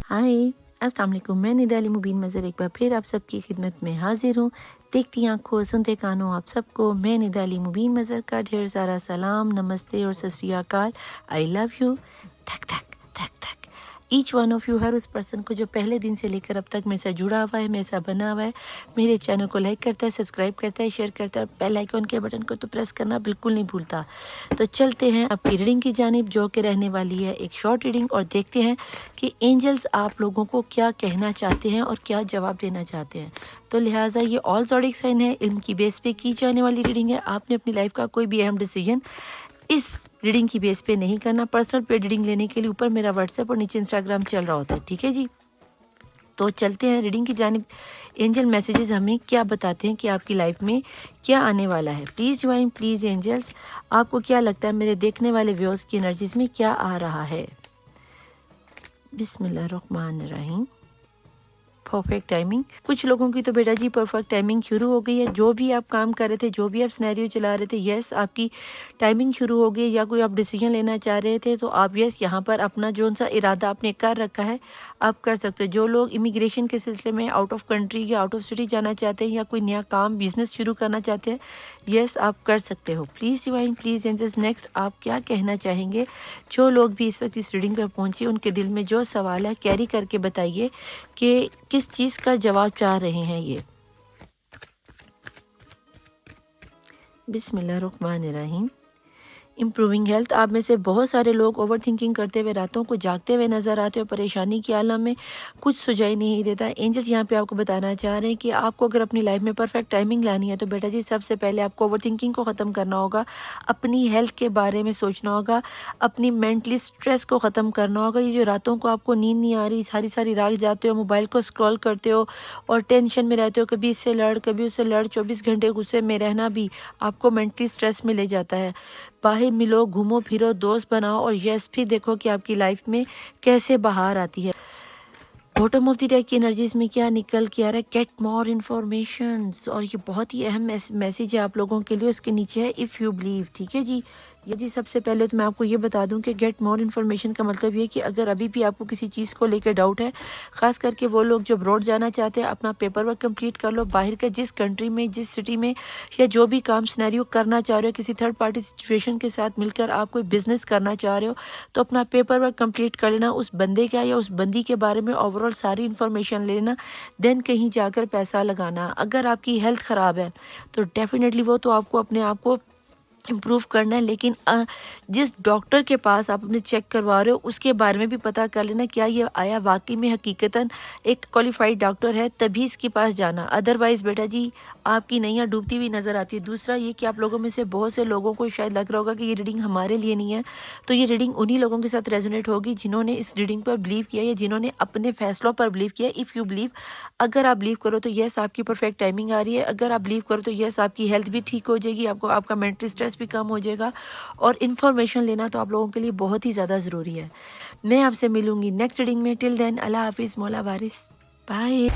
हाय, अस्सलाम वालेकुम। मैं निदा अली मुबीन मज़र एक बार फिर आप सबकी खिदमत में हाजिर हूँ। देखती आंखों सुनते कानों आप सबको मैं निदा अली मुबीन मज़र का ढेर सारा सलाम, नमस्ते और सत श्री अकाल। I love you. धक धक धक धक ईच वन ऑफ यू, हर उस पर्सन को जो पहले दिन से लेकर अब तक मेरे साथ जुड़ा हुआ है, मेरे साथ बना हुआ है, मेरे चैनल को लाइक करता है, सब्सक्राइब करता है, शेयर करता है और बेल आइकन के बटन को तो प्रेस करना बिल्कुल नहीं भूलता। तो चलते हैं आपकी रीडिंग की जानिब, जो कि रहने वाली है एक शॉर्ट रीडिंग, और देखते हैं कि एंजल्स आप लोगों को क्या कहना चाहते हैं और क्या जवाब देना चाहते हैं। तो लिहाजा ये ऑल ज़ोडिक साइन है, इल्म की बेस पे की जाने वाली रीडिंग है। आपने अपनी लाइफ का कोई भी अहम डिसीजन इस रीडिंग की बेस पे नहीं करना। पर्सनल पे रीडिंग लेने के लिए ऊपर मेरा व्हाट्सएप और नीचे इंस्टाग्राम चल रहा होता है, ठीक है जी। तो चलते हैं रीडिंग की जानिब। एंजल मैसेजेस हमें क्या बताते हैं कि आपकी लाइफ में क्या आने वाला है। Please join, please angels. आपको क्या लगता है मेरे देखने वाले व्यूअर्स की एनर्जीज में क्या आ रहा है। बिस्मिल्लाहिर्रहमानिर्रहीम। Perfect timing. कुछ लोगों की तो बेटा जी परफेक्ट टाइमिंग शुरू हो गई है। जो भी आप काम कर रहे थे, जो भी आप सिनेरियो चला रहे थे, यस आपकी टाइमिंग शुरू हो गई। या कोई आप डिसीजन लेना चाह रहे थे तो आप यस यहाँ पर अपना जो सा इरादा आपने कर रखा है आप कर सकते हो। जो लोग इमिग्रेशन के सिलसिले में आउट ऑफ कंट्री या आउट ऑफ सिटी जाना चाहते हैं या कोई नया काम बिजनेस शुरू करना चाहते हैं, यस आप कर सकते हो। Please divine, please angels, next आप क्या कहना चाहेंगे। जो लोग भी इस वक्त इस रीडिंग पर पहुंचे उनके दिल में जो सवाल है कैरी करके बताइए कि किस चीज़ का जवाब चाह रहे हैं ये। बिस्मिल्लाहिर्रहमानिर्रहीम। Improving health. आप में से बहुत सारे लोग ओवर थिंकिंग करते हुए रातों को जागते हुए नजर आते हो, परेशानी के आलम में कुछ सुझाई नहीं देता। एंजल्स यहाँ पे आपको बताना चाह रहे हैं कि आपको अगर अपनी लाइफ में परफेक्ट टाइमिंग लानी है तो बेटा जी सबसे पहले आपको ओवर थिंकिंग को ख़त्म करना होगा, अपनी हेल्थ के बारे में सोचना होगा, अपनी मेंटली स्ट्रेस को ख़त्म करना होगा। ये जो रातों को आपको नींद नहीं आ रही, सारी सारी रात जाते हो, मोबाइल को स्क्रॉल करते हो और टेंशन में रहते हो, कभी इससे लड़ कभी उससे लड़, 24 घंटे गुस्से में रहना भी आपको मेंटली स्ट्रेस में ले जाता है। बाहर मिलो, घूमो फिरो, दोस्त बनाओ और यस भी देखो कि आपकी लाइफ में कैसे बाहर आती है। बॉटम ऑफ द डेक की एनर्जीज में क्या निकल के आ रहा है, गेट मोर इन्फॉर्मेशन। और ये बहुत ही अहम मैसेज है आप लोगों के लिए। उसके नीचे है इफ़ यू बिलीव, ठीक है जी। ये जी सबसे पहले तो मैं आपको ये बता दूं कि गेट मोर इन्फॉर्मेशन का मतलब ये कि अगर अभी भी आपको किसी चीज़ को लेकर डाउट है, ख़ास करके वो लोग जो अब्रॉड जाना चाहते हैं, अपना पेपर वर्क कंप्लीट कर लो। बाहर का जिस कंट्री में, जिस सिटी में या जो भी काम सिनेरियो करना चाह रहे हो, किसी थर्ड पार्टी सिचुएशन के साथ मिलकर आप कोई बिजनेस करना चाह रहे हो तो अपना पेपर वर्क कंप्लीट कर लेना, उस बंदे का या उस बंदी के बारे में ओवरऑल सारी इन्फॉर्मेशन लेना, देन कहीं जाकर पैसा लगाना। अगर आपकी हेल्थ ख़राब है तो डेफिनेटली वो तो आपको अपने आप को इम्प्रूव करना है, लेकिन जिस डॉक्टर के पास आप अपने चेक करवा रहे हो उसके बारे में भी पता कर लेना क्या ये आया वाकई में हकीकतन एक क्वालिफाइड डॉक्टर है, तभी इसके पास जाना। अदरवाइज़ बेटा जी आपकी नैया डूबती हुई नज़र आती है। दूसरा ये कि आप लोगों में से बहुत से लोगों को शायद लग रहा होगा कि ये रीडिंग हमारे लिए नहीं है, तो ये रीडिंग उन्हीं लोगों के साथ रेजोनेट होगी जिन्होंने इस रीडिंग पर बिलीव किया या जिन्होंने अपने फैसलों पर बिलीव किया। इफ़ यू बिलीव, अगर आप बिलीव करो तो यस आपकी परफेक्ट टाइमिंग आ रही है। अगर आप बिलीव करो तो यस आपकी हेल्थ भी ठीक हो जाएगी, आपको आपका मेंटल स्ट्रेस भी कम हो जाएगा और इन्फॉर्मेशन लेना तो आप लोगों के लिए बहुत ही ज़्यादा ज़रूरी है। मैं आपसे मिलूंगी नेक्स्ट रीडिंग में। टिल देन अल्लाह हाफिज़, मौला वारिस, बाय।